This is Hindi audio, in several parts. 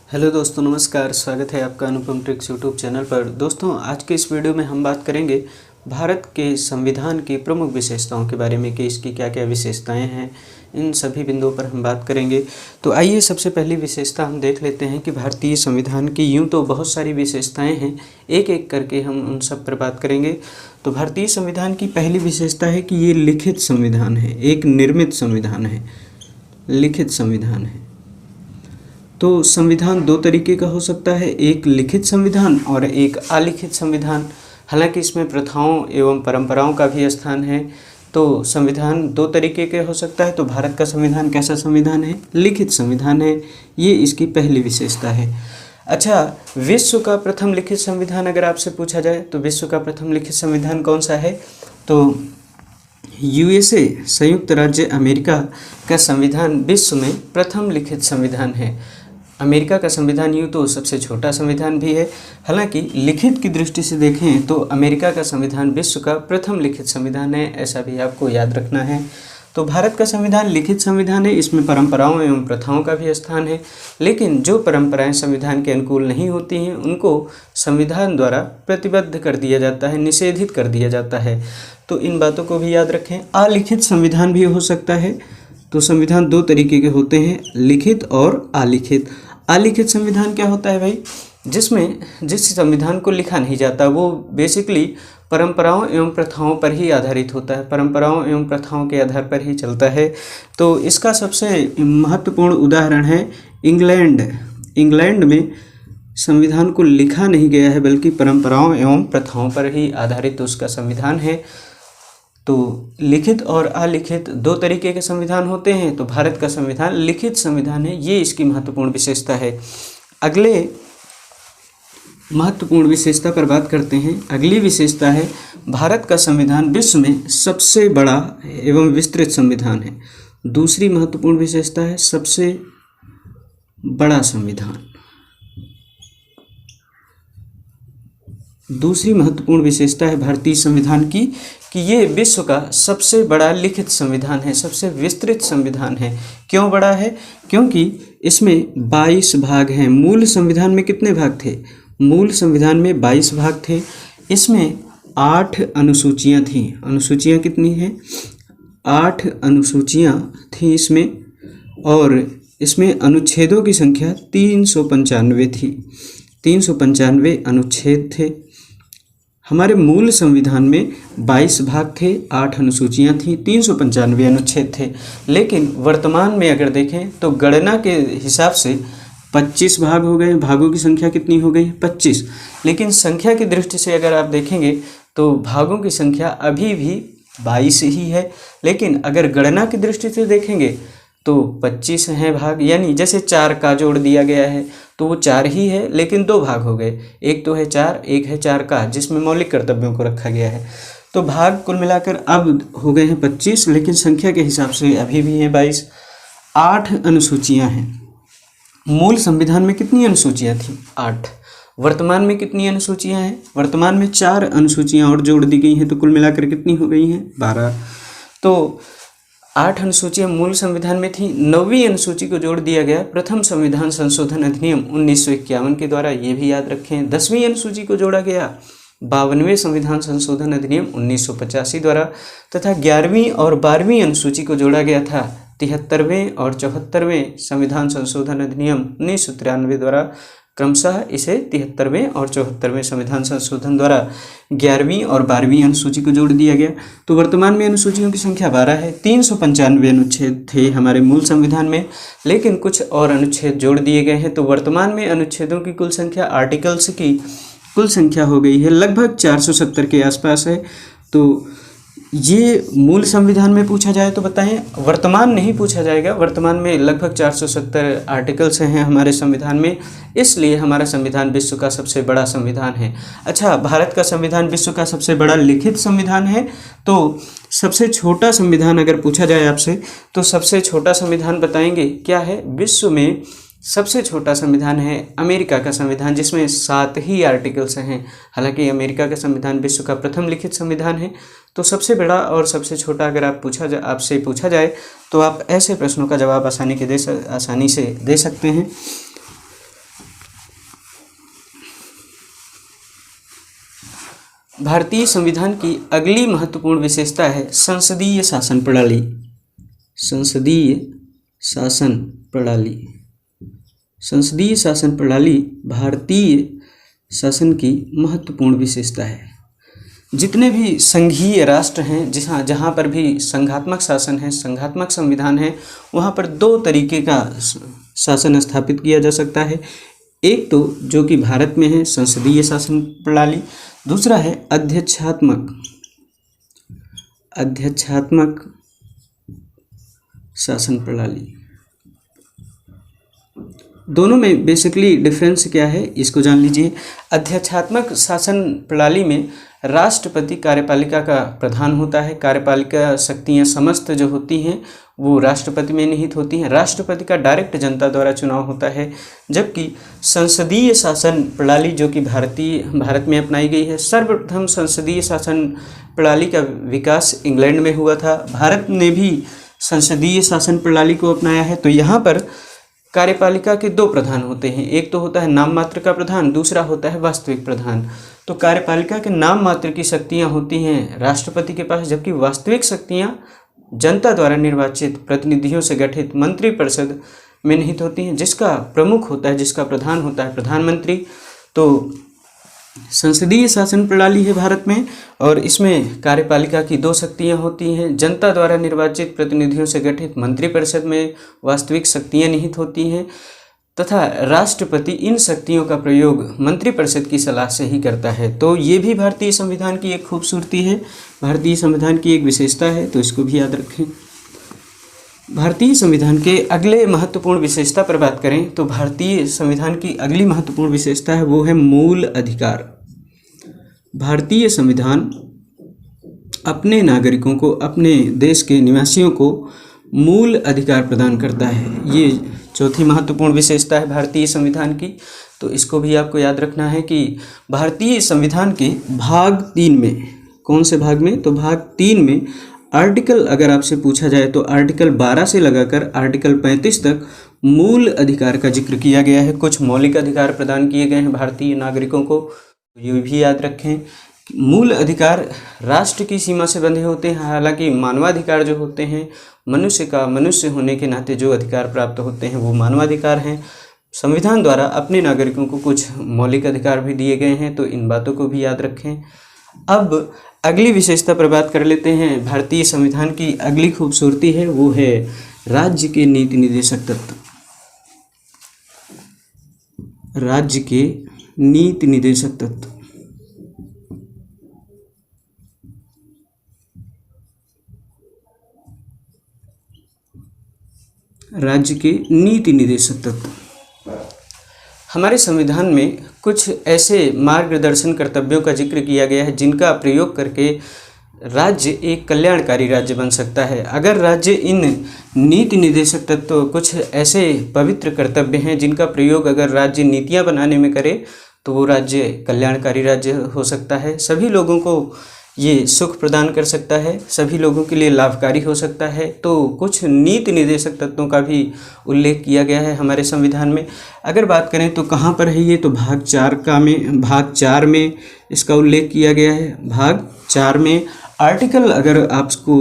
हेलो दोस्तों, नमस्कार। स्वागत है आपका अनुपम ट्रिक्स यूट्यूब चैनल पर। दोस्तों, आज के इस वीडियो में हम बात करेंगे भारत के संविधान की प्रमुख विशेषताओं के बारे में कि इसकी क्या क्या विशेषताएं हैं। इन सभी बिंदुओं पर हम बात करेंगे। तो आइए सबसे पहली विशेषता हम देख लेते हैं कि भारतीय संविधान की यूँ तो बहुत सारी विशेषताएँ हैं, एक एक करके हम उन सब पर बात करेंगे। तो भारतीय संविधान की पहली विशेषता है कि ये लिखित संविधान है, एक निर्मित संविधान है, लिखित संविधान है। तो संविधान दो तरीके का हो सकता है, एक लिखित संविधान और एक अलिखित संविधान। हालांकि इसमें प्रथाओं एवं परंपराओं का भी स्थान है। तो संविधान दो तरीके के हो सकता है। तो भारत का संविधान कैसा संविधान है? लिखित संविधान है। ये इसकी पहली विशेषता है। अच्छा, विश्व का प्रथम लिखित संविधान अगर आपसे पूछा जाए तो विश्व का प्रथम लिखित संविधान कौन सा है? तो यूएसए, संयुक्त राज्य अमेरिका का संविधान विश्व में प्रथम लिखित संविधान है। अमेरिका का संविधान यूँ तो सबसे छोटा संविधान भी है, हालांकि लिखित की दृष्टि से देखें तो अमेरिका का संविधान विश्व का प्रथम लिखित संविधान है, ऐसा भी आपको याद रखना है। तो भारत का संविधान लिखित संविधान है, इसमें परंपराओं एवं प्रथाओं का भी स्थान है, लेकिन जो परंपराएं संविधान के अनुकूल नहीं होती हैं उनको संविधान द्वारा प्रतिबद्ध कर दिया जाता है, निषेधित कर दिया जाता है। तो इन बातों को भी याद रखें। अलिखित संविधान भी हो सकता है। तो संविधान दो तरीके के होते हैं, लिखित और अलिखित। अलिखित संविधान क्या होता है भाई? जिसमें जिस संविधान को लिखा नहीं जाता वो बेसिकली परंपराओं एवं प्रथाओं पर ही आधारित होता है, परंपराओं एवं प्रथाओं के आधार पर ही चलता है। तो इसका सबसे महत्वपूर्ण उदाहरण है इंग्लैंड। इंग्लैंड में संविधान को लिखा नहीं गया है बल्कि परंपराओं एवं प्रथाओं पर ही आधारित उसका संविधान है। तो लिखित और अलिखित दो तरीके के संविधान होते हैं। तो भारत का संविधान लिखित संविधान है, ये इसकी महत्वपूर्ण विशेषता है। अगले महत्वपूर्ण विशेषता पर बात करते हैं। अगली विशेषता है भारत का संविधान विश्व में सबसे बड़ा एवं विस्तृत संविधान है। दूसरी महत्वपूर्ण विशेषता है सबसे बड़ा संविधान। दूसरी महत्वपूर्ण विशेषता है भारतीय संविधान की कि ये विश्व का सबसे बड़ा लिखित संविधान है, सबसे विस्तृत संविधान है। क्यों बड़ा है? क्योंकि इसमें 22 भाग हैं। मूल संविधान में कितने भाग थे? मूल संविधान में 22 भाग थे। इसमें 8 अनुसूचियाँ थीं। अनुसूचियाँ कितनी हैं? 8 अनुसूचियाँ थीं इसमें, और इसमें अनुच्छेदों की संख्या 395 थी। 395 अनुच्छेद थे। हमारे मूल संविधान में 22 भाग थे, 8 अनुसूचियाँ थीं, 395 अनुच्छेद थे। लेकिन वर्तमान में अगर देखें तो गणना के हिसाब से 25 भाग हो गए। भागों की संख्या कितनी हो गई? 25। लेकिन संख्या की दृष्टि से अगर आप देखेंगे तो भागों की संख्या अभी भी 22 ही है। लेकिन अगर गणना की दृष्टि से देखेंगे तो 25 हैं भाग, यानी जैसे 4 का जोड़ दिया गया है तो वो 4 ही है, लेकिन 2 भाग हो गए। एक तो है 4, एक है 4 का, जिसमें मौलिक कर्तव्यों को रखा गया है। तो भाग कुल मिलाकर अब हो गए हैं 25, लेकिन संख्या के हिसाब से अभी भी हैं 22। 8 अनुसूचियाँ हैं। मूल संविधान में कितनी अनुसूचियाँ थीं? 8। वर्तमान में कितनी अनुसूचियाँ हैं? वर्तमान में 4 अनुसूचियाँ और जोड़ दी गई हैं, तो कुल मिलाकर कितनी हो गई हैं? 12। तो 8 अनुसूचियाँ मूल संविधान में थी। 9वीं अनुसूची को जोड़ दिया गया प्रथम संविधान संशोधन अधिनियम 1951 के द्वारा, ये भी याद रखें। 10वीं अनुसूची को जोड़ा गया 52वें संविधान संशोधन अधिनियम 1985 द्वारा, तथा 11वीं और 12वीं अनुसूची को जोड़ा गया था 73वें और 74वें संविधान संशोधन अधिनियम 1993 द्वारा। क्रमशः इसे 73वें और 74वें संविधान संशोधन द्वारा 11वीं और 12वीं अनुसूची को जोड़ दिया गया। तो वर्तमान में अनुसूचियों की संख्या 12 है। 395 अनुच्छेद थे हमारे मूल संविधान में, लेकिन कुछ और अनुच्छेद जोड़ दिए गए हैं। तो वर्तमान में अनुच्छेदों की कुल संख्या, आर्टिकल्स की कुल संख्या हो गई है लगभग 470 के आसपास है। तो ये मूल संविधान में पूछा जाए तो बताएं, वर्तमान नहीं पूछा जाएगा। वर्तमान में लगभग 470 आर्टिकल्स हैं हमारे संविधान में, इसलिए हमारा संविधान विश्व का सबसे बड़ा संविधान है। अच्छा, भारत का संविधान विश्व का सबसे बड़ा लिखित संविधान है। तो सबसे छोटा संविधान अगर पूछा जाए आपसे तो सबसे छोटा संविधान बताएंगे क्या है? विश्व में सबसे छोटा संविधान है अमेरिका का संविधान, जिसमें 7 ही आर्टिकल्स हैं। हालांकि अमेरिका का संविधान विश्व का प्रथम लिखित संविधान है। तो सबसे बड़ा और सबसे छोटा अगर आपसे पूछा जाए तो आप ऐसे प्रश्नों का जवाब आसानी से दे सकते हैं। भारतीय संविधान की अगली महत्वपूर्ण विशेषता है संसदीय शासन प्रणाली। संसदीय शासन प्रणाली। संसदीय शासन प्रणाली भारतीय शासन की महत्वपूर्ण विशेषता है। जितने भी संघीय राष्ट्र हैं, जहाँ पर भी संघात्मक शासन है, संघात्मक संविधान है, वहाँ पर दो तरीके का शासन स्थापित किया जा सकता है। एक तो जो कि भारत में है संसदीय शासन प्रणाली, दूसरा है अध्यक्षात्मक शासन प्रणाली। दोनों में बेसिकली डिफरेंस क्या है इसको जान लीजिए। अध्यक्षात्मक शासन प्रणाली में राष्ट्रपति कार्यपालिका का प्रधान होता है। कार्यपालिका शक्तियां समस्त जो होती हैं वो राष्ट्रपति में निहित होती हैं। राष्ट्रपति का डायरेक्ट जनता द्वारा चुनाव होता है। जबकि संसदीय शासन प्रणाली जो कि भारत में अपनाई गई है, सर्वप्रथम संसदीय शासन प्रणाली का विकास इंग्लैंड में हुआ था। भारत ने भी संसदीय शासन प्रणाली को अपनाया है। तो यहाँ पर कार्यपालिका के दो प्रधान होते हैं, एक तो होता है नाम मात्र का प्रधान, दूसरा होता है वास्तविक प्रधान। तो कार्यपालिका के नाम मात्र की शक्तियां होती हैं राष्ट्रपति के पास, जबकि वास्तविक शक्तियां जनता द्वारा निर्वाचित प्रतिनिधियों से गठित मंत्रिपरिषद में निहित होती हैं, जिसका प्रमुख होता है, जिसका प्रधान होता है प्रधानमंत्री। तो संसदीय शासन प्रणाली है भारत में, और इसमें कार्यपालिका की दो शक्तियां होती हैं। जनता द्वारा निर्वाचित प्रतिनिधियों से गठित मंत्रिपरिषद में वास्तविक शक्तियां निहित होती हैं, तथा राष्ट्रपति इन शक्तियों का प्रयोग मंत्रिपरिषद की सलाह से ही करता है। तो ये भी भारतीय संविधान की एक खूबसूरती है, भारतीय संविधान की एक विशेषता है, तो इसको भी याद रखें। भारतीय संविधान के अगले महत्वपूर्ण विशेषता पर बात करें तो भारतीय संविधान की अगली महत्वपूर्ण विशेषता है वो है मूल अधिकार। भारतीय संविधान अपने नागरिकों को, अपने देश के निवासियों को मूल अधिकार प्रदान करता है। ये चौथी महत्वपूर्ण विशेषता है भारतीय संविधान की। तो इसको भी आपको याद रखना है कि भारतीय संविधान के भाग 3 में, कौन से भाग में, तो भाग 3 में आर्टिकल अगर आपसे पूछा जाए तो आर्टिकल 12 से लगाकर आर्टिकल 35 तक मूल अधिकार का जिक्र किया गया है। कुछ मौलिक अधिकार प्रदान किए गए हैं भारतीय नागरिकों को, ये भी याद रखें। मूल अधिकार राष्ट्र की सीमा से बंधे होते हैं, हालांकि मानवाधिकार जो होते हैं, मनुष्य होने के नाते जो अधिकार प्राप्त होते हैं वो मानवाधिकार हैं। संविधान द्वारा अपने नागरिकों को कुछ मौलिक अधिकार भी दिए गए हैं, तो इन बातों को भी याद रखें। अब अगली विशेषता पर बात कर लेते हैं। भारतीय संविधान की अगली खूबसूरती है वो है राज्य के नीति निर्देशक तत्व। राज्य के नीति निर्देशक तत्व। राज्य के नीति निर्देशक तत्व। हमारे संविधान में कुछ ऐसे मार्गदर्शन कर्तव्यों का जिक्र किया गया है जिनका प्रयोग करके राज्य एक कल्याणकारी राज्य बन सकता है। अगर राज्य इन नीति निर्देशक तत्व, कुछ ऐसे पवित्र कर्तव्य हैं जिनका प्रयोग अगर राज्य नीतियां बनाने में करे तो वो राज्य कल्याणकारी राज्य हो सकता है। सभी लोगों को ये सुख प्रदान कर सकता है, सभी लोगों के लिए लाभकारी हो सकता है। तो कुछ नीति निर्देशक तत्वों का भी उल्लेख किया गया है हमारे संविधान में। अगर बात करें तो कहाँ पर है ये, तो भाग 4 में इसका उल्लेख किया गया है। भाग 4 में आर्टिकल अगर आपको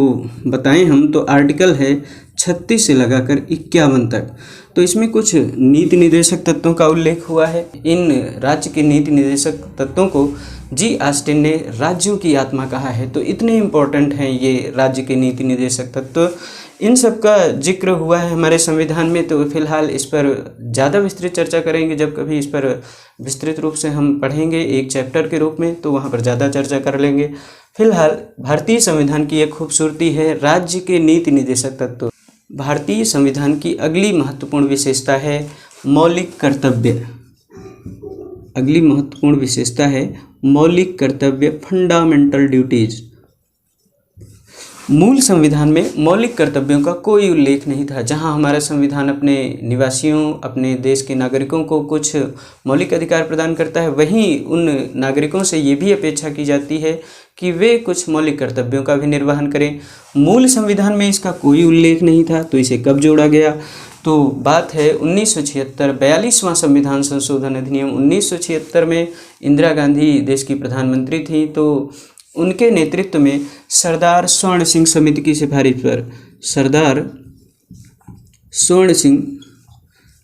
बताएं हम तो आर्टिकल है 36 से लगाकर 51 तक। तो इसमें कुछ नीति निर्देशक तत्वों का उल्लेख हुआ है। इन राज्य के नीति निर्देशक तत्वों को जी ऑस्टिन ने राज्यों की आत्मा कहा है। तो इतने इम्पोर्टेंट हैं ये राज्य के नीति निर्देशक तत्व। इन सब का जिक्र हुआ है हमारे संविधान में। तो फिलहाल इस पर ज़्यादा विस्तृत चर्चा करेंगे जब कभी इस पर विस्तृत रूप से हम पढ़ेंगे एक चैप्टर के रूप में, तो वहाँ पर ज़्यादा चर्चा कर लेंगे। फिलहाल भारतीय संविधान की एक खूबसूरती है राज्य के नीति निर्देशक तत्व। भारतीय संविधान की अगली महत्वपूर्ण विशेषता है मौलिक कर्तव्य। अगली महत्वपूर्ण विशेषता है मौलिक कर्तव्य, फंडामेंटल ड्यूटीज। मूल संविधान में मौलिक कर्तव्यों का कोई उल्लेख नहीं था। जहां हमारा संविधान अपने निवासियों, अपने देश के नागरिकों को कुछ मौलिक अधिकार प्रदान करता है, वहीं उन नागरिकों से ये भी अपेक्षा की जाती है कि वे कुछ मौलिक कर्तव्यों का भी निर्वहन करें। मूल संविधान में इसका कोई उल्लेख नहीं था, तो इसे कब जोड़ा गया, तो बात है 1976 42वां संविधान संशोधन अधिनियम 1976 में इंदिरा गांधी देश की प्रधानमंत्री थी, तो उनके नेतृत्व में सरदार स्वर्ण सिंह समिति की सिफारिश पर सरदार स्वर्ण सिंह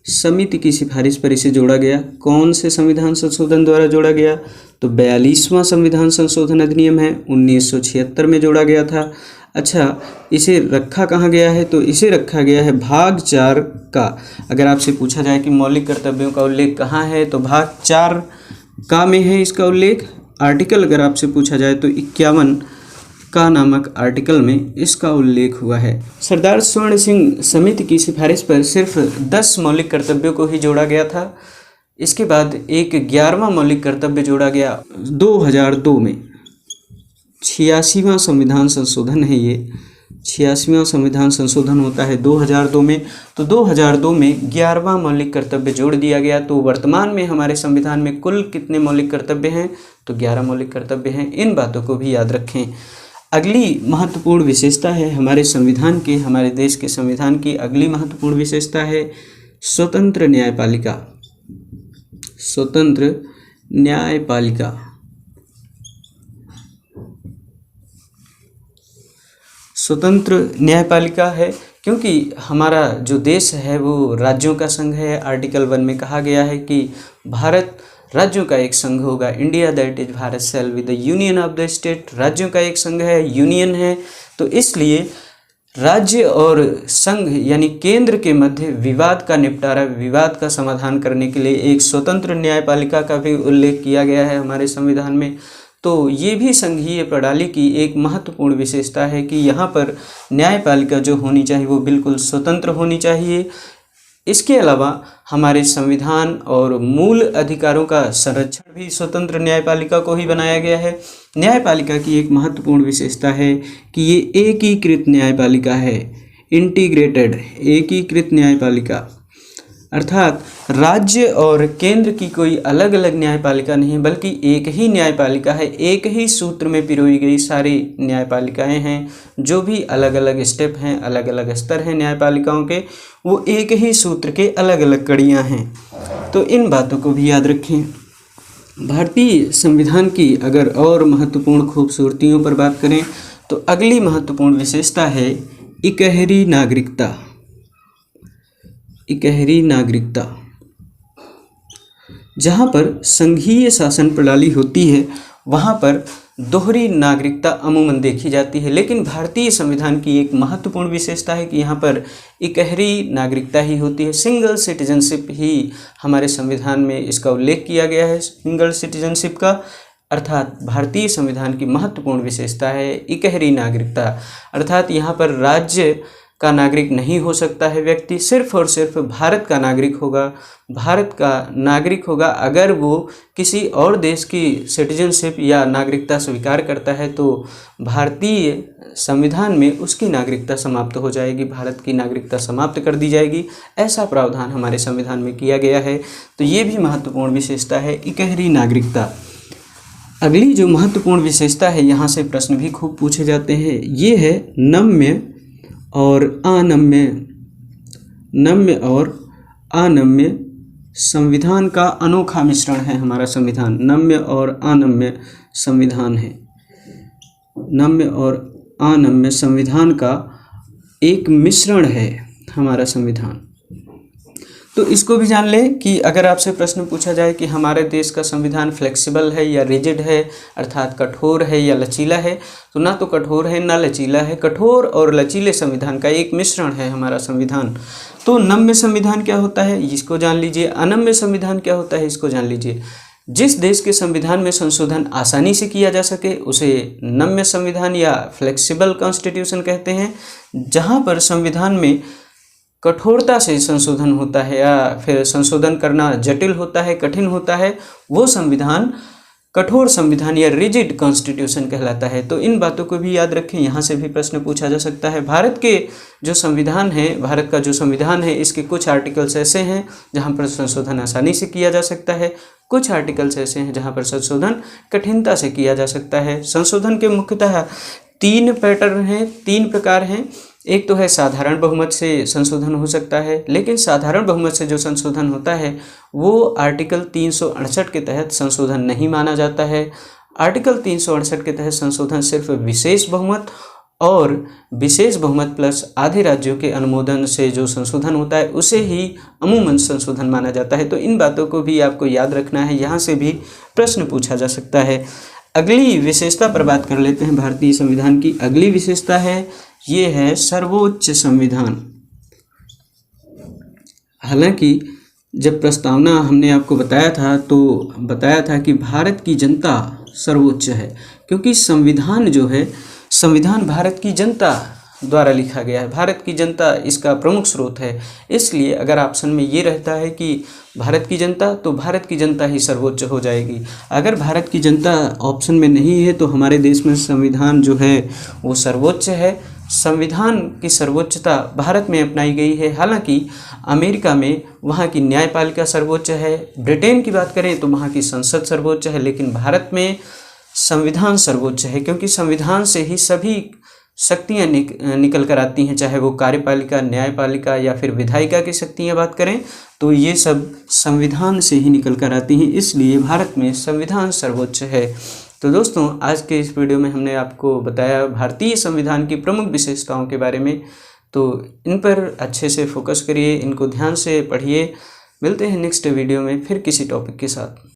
समिति की सिफारिश पर इसे जोड़ा गया। कौन से संविधान संशोधन द्वारा जोड़ा गया? तो 42वां संविधान संशोधन अधिनियम है, 1976 में जोड़ा गया था। अच्छा, इसे रखा कहाँ गया है? तो इसे रखा गया है भाग 4 का। अगर आपसे पूछा जाए कि मौलिक कर्तव्यों का उल्लेख कहाँ है, तो भाग 4 का में है इसका उल्लेख। आर्टिकल अगर आपसे पूछा जाए तो 51 का नामक आर्टिकल में इसका उल्लेख हुआ है। सरदार स्वर्ण सिंह समिति की सिफारिश पर सिर्फ 10 मौलिक कर्तव्यों को ही जोड़ा गया था। इसके बाद एक 11वां मौलिक कर्तव्य जोड़ा गया 2002 में। 86वां संविधान संशोधन है ये, 86वां संविधान संशोधन होता है 2002 में। तो 2002 में 11वां मौलिक कर्तव्य जोड़ दिया गया। तो वर्तमान में हमारे संविधान में कुल कितने मौलिक कर्तव्य हैं? तो 11 मौलिक कर्तव्य हैं। इन बातों को भी याद रखें। अगली महत्वपूर्ण विशेषता है हमारे संविधान की, हमारे देश के संविधान की अगली महत्वपूर्ण विशेषता है स्वतंत्र न्यायपालिका। स्वतंत्र न्यायपालिका। स्वतंत्र न्यायपालिका है क्योंकि हमारा जो देश है वो राज्यों का संघ है। आर्टिकल 1 में कहा गया है कि भारत राज्यों का एक संघ होगा। India that is Bharat shall be the union of the state. राज्यों का एक संघ है, यूनियन है। तो इसलिए राज्य और संघ यानी केंद्र के मध्य विवाद का निपटारा, विवाद का समाधान करने के लिए एक स्वतंत्र न्यायपालिका का भी उल्लेख किया गया है हमारे संविधान में। तो ये भी संघीय प्रणाली की एक महत्वपूर्ण विशेषता है कि यहाँ पर न्यायपालिका जो होनी चाहिए वो बिल्कुल स्वतंत्र होनी चाहिए। इसके अलावा हमारे संविधान और मूल अधिकारों का संरक्षण भी स्वतंत्र न्यायपालिका को ही बनाया गया है। न्यायपालिका की एक महत्वपूर्ण विशेषता है कि ये एकीकृत न्यायपालिका है, इंटीग्रेटेड, एकीकृत न्यायपालिका। अर्थात राज्य और केंद्र की कोई अलग अलग न्यायपालिका नहीं बल्कि एक ही न्यायपालिका है। एक ही सूत्र में पिरोई गई सारी न्यायपालिकाएं हैं। जो भी अलग अलग स्टेप हैं, अलग अलग स्तर हैं न्यायपालिकाओं के, वो एक ही सूत्र के अलग अलग कड़ियां हैं। तो इन बातों को भी याद रखें। भारतीय संविधान की अगर और महत्वपूर्ण खूबसूरतियों पर बात करें तो अगली महत्वपूर्ण विशेषता है इकहरी नागरिकता। इकहरी नागरिकता। जहाँ पर संघीय शासन प्रणाली होती है वहाँ पर दोहरी नागरिकता अमूमन देखी जाती है, लेकिन भारतीय संविधान की एक महत्वपूर्ण विशेषता है कि यहाँ पर इकहरी नागरिकता ही होती है। सिंगल सिटीजनशिप ही हमारे संविधान में इसका उल्लेख किया गया है, सिंगल सिटीजनशिप का। अर्थात भारतीय संविधान की महत्वपूर्ण विशेषता है इकहरी नागरिकता। अर्थात यहाँ पर राज्य का नागरिक नहीं हो सकता है व्यक्ति, सिर्फ और सिर्फ भारत का नागरिक होगा। भारत का नागरिक होगा अगर वो किसी और देश की सिटीजनशिप या नागरिकता स्वीकार करता है तो भारतीय संविधान में उसकी नागरिकता समाप्त हो जाएगी, भारत की नागरिकता समाप्त कर दी जाएगी। ऐसा प्रावधान हमारे संविधान में किया गया है। तो ये भी महत्वपूर्ण विशेषता है इकहरी नागरिकता। अगली जो महत्वपूर्ण विशेषता है, यहाँ से प्रश्न भी खूब पूछे जाते हैं, ये है नम्य और अनम्य। नम्य और अनम्य संविधान का अनोखा मिश्रण है हमारा संविधान। नम्य और अनम्य संविधान है। नम्य और अनम्य संविधान का एक मिश्रण है हमारा संविधान। तो इसको भी जान लें कि अगर आपसे प्रश्न पूछा जाए कि हमारे देश का संविधान फ्लेक्सिबल है या रिजिड है, अर्थात कठोर है या लचीला है, तो ना तो कठोर है ना लचीला है। कठोर और लचीले संविधान का एक मिश्रण है हमारा संविधान। तो नम्य संविधान क्या होता है इसको जान लीजिए, अनम्य संविधान क्या होता है इसको जान लीजिए। जिस देश के संविधान में संशोधन आसानी से किया जा सके उसे नम्य संविधान या फ्लेक्सिबल कॉन्स्टिट्यूशन कहते हैं। जहाँ पर संविधान में कठोरता से संशोधन होता है या फिर संशोधन करना जटिल होता है, कठिन होता है, वो संविधान कठोर संविधान या रिजिड कॉन्स्टिट्यूशन कहलाता है। तो इन बातों को भी याद रखें, यहाँ से भी प्रश्न पूछा जा सकता है। भारत के जो संविधान है, भारत का जो संविधान है, इसके कुछ आर्टिकल्स ऐसे हैं जहाँ पर संशोधन आसानी से किया जा सकता है, कुछ आर्टिकल्स ऐसे हैं जहाँ पर संशोधन कठिनता से किया जा सकता है। संशोधन के मुख्यतः 3 पैटर्न हैं, 3 प्रकार हैं। एक तो है साधारण बहुमत से संशोधन हो सकता है, लेकिन साधारण बहुमत से जो संशोधन होता है वो आर्टिकल 368 के तहत संशोधन नहीं माना जाता है। आर्टिकल 368 के तहत संशोधन सिर्फ विशेष बहुमत और विशेष बहुमत प्लस आधे राज्यों के अनुमोदन से जो संशोधन होता है उसे ही अमूमन संशोधन माना जाता है। तो इन बातों को भी आपको याद रखना है, यहाँ से भी प्रश्न पूछा जा सकता है। अगली विशेषता पर बात कर लेते हैं भारतीय संविधान की। अगली विशेषता है, ये है सर्वोच्च संविधान। हालांकि जब प्रस्तावना हमने आपको बताया था तो बताया था कि भारत की जनता सर्वोच्च है, क्योंकि संविधान जो है, संविधान भारत की जनता द्वारा लिखा गया है, भारत की जनता इसका प्रमुख स्रोत है। इसलिए अगर ऑप्शन में ये रहता है कि भारत की जनता, तो भारत की जनता ही सर्वोच्च हो जाएगी। अगर भारत की जनता ऑप्शन में नहीं है तो हमारे देश में संविधान जो है वो सर्वोच्च है। संविधान की सर्वोच्चता भारत में अपनाई गई है। हालांकि अमेरिका में वहाँ की न्यायपालिका सर्वोच्च है, ब्रिटेन की बात करें तो वहाँ की संसद सर्वोच्च है, लेकिन भारत में संविधान सर्वोच्च है, क्योंकि संविधान से ही सभी शक्तियाँ निकल कर आती हैं, चाहे वो कार्यपालिका, न्यायपालिका या फिर विधायिका की शक्तियाँ बात करें तो ये सब संविधान से ही निकल कर आती हैं। इसलिए भारत में संविधान सर्वोच्च है। तो दोस्तों, आज के इस वीडियो में हमने आपको बताया भारतीय संविधान की प्रमुख विशेषताओं के बारे में। तो इन पर अच्छे से फोकस करिए, इनको ध्यान से पढ़िए। मिलते हैं नेक्स्ट वीडियो में फिर किसी टॉपिक के साथ।